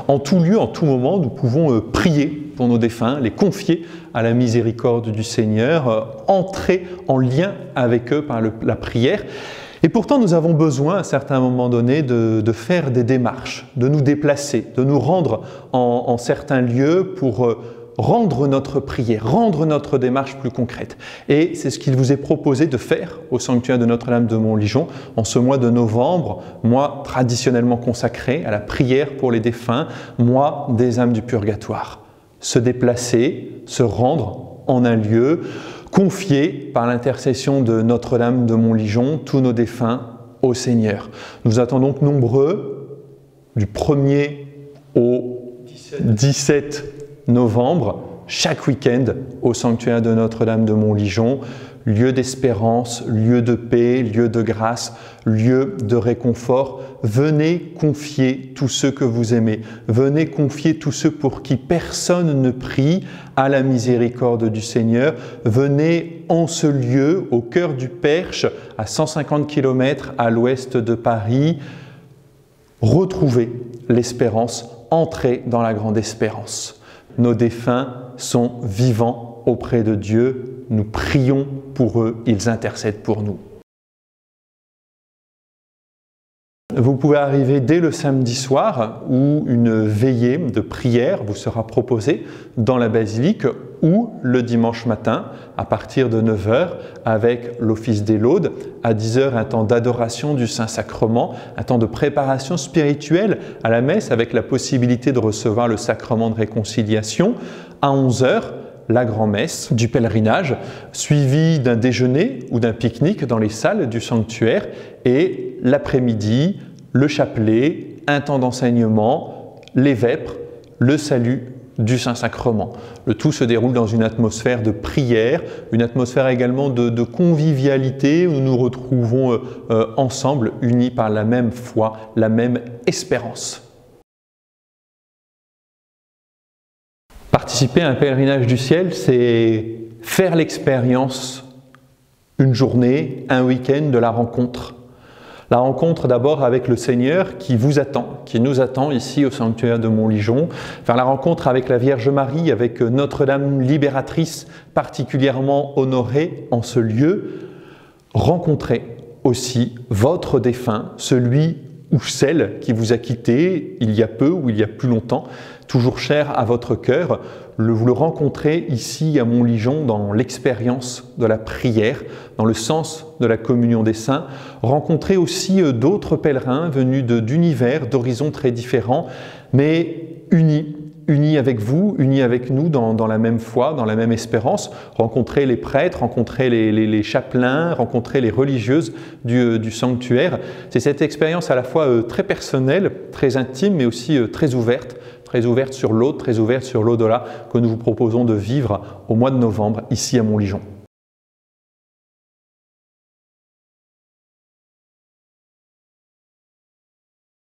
En tout lieu, en tout moment, nous pouvons prier pour nos défunts, les confier à la miséricorde du Seigneur, entrer en lien avec eux par la prière. Et pourtant, nous avons besoin, à certains moments donnés, de faire des démarches, de nous déplacer, de nous rendre en certains lieux pour rendre notre prière, rendre notre démarche plus concrète. Et c'est ce qu'il vous est proposé de faire au sanctuaire de Notre-Dame de Montligeon en ce mois de novembre, mois traditionnellement consacré à la prière pour les défunts, mois des âmes du purgatoire. Se déplacer, se rendre en un lieu, confier par l'intercession de Notre-Dame de Montligeon tous nos défunts au Seigneur. Nous attendons donc nombreux du 1er au 17 novembre, chaque week-end au sanctuaire de Notre-Dame de Montligeon, lieu d'espérance, lieu de paix, lieu de grâce, lieu de réconfort. Venez confier tous ceux que vous aimez, venez confier tous ceux pour qui personne ne prie à la miséricorde du Seigneur. Venez en ce lieu, au cœur du Perche, à 150 km à l'ouest de Paris, retrouver l'espérance, entrer dans la grande espérance. Nos défunts sont vivants auprès de Dieu. Nous prions pour eux, ils intercèdent pour nous. Vous pouvez arriver dès le samedi soir où une veillée de prière vous sera proposée dans la basilique ou le dimanche matin à partir de 9 h avec l'office des laudes, à 10 h un temps d'adoration du Saint-Sacrement, un temps de préparation spirituelle à la messe avec la possibilité de recevoir le sacrement de réconciliation, à 11 h la grand-messe du pèlerinage, suivie d'un déjeuner ou d'un pique-nique dans les salles du sanctuaire, et l'après-midi, le chapelet, un temps d'enseignement, les vêpres, le salut du Saint-Sacrement. Le tout se déroule dans une atmosphère de prière, une atmosphère également de convivialité où nous nous retrouvons ensemble, unis par la même foi, la même espérance. Participer à un pèlerinage du ciel, c'est faire l'expérience, une journée, un week-end de la rencontre. La rencontre d'abord avec le Seigneur qui vous attend, qui nous attend ici au sanctuaire de Montligeon. Faire la rencontre avec la Vierge Marie, avec Notre-Dame libératrice particulièrement honorée en ce lieu. Rencontrer aussi votre défunt, celui ou celle qui vous a quitté il y a peu ou il y a plus longtemps, toujours cher à votre cœur. Vous le rencontrez ici à Montligeon dans l'expérience de la prière, dans le sens de la communion des saints. Rencontrez aussi d'autres pèlerins venus d'univers, d'horizons très différents, mais unis avec vous, unis avec nous dans la même foi, dans la même espérance. Rencontrez les prêtres, rencontrez les chapelains, rencontrez les religieuses du sanctuaire. C'est cette expérience à la fois très personnelle, très intime, mais aussi très ouverte sur l'autre, très ouverte sur l'au-delà, que nous vous proposons de vivre au mois de novembre, ici à Montligeon.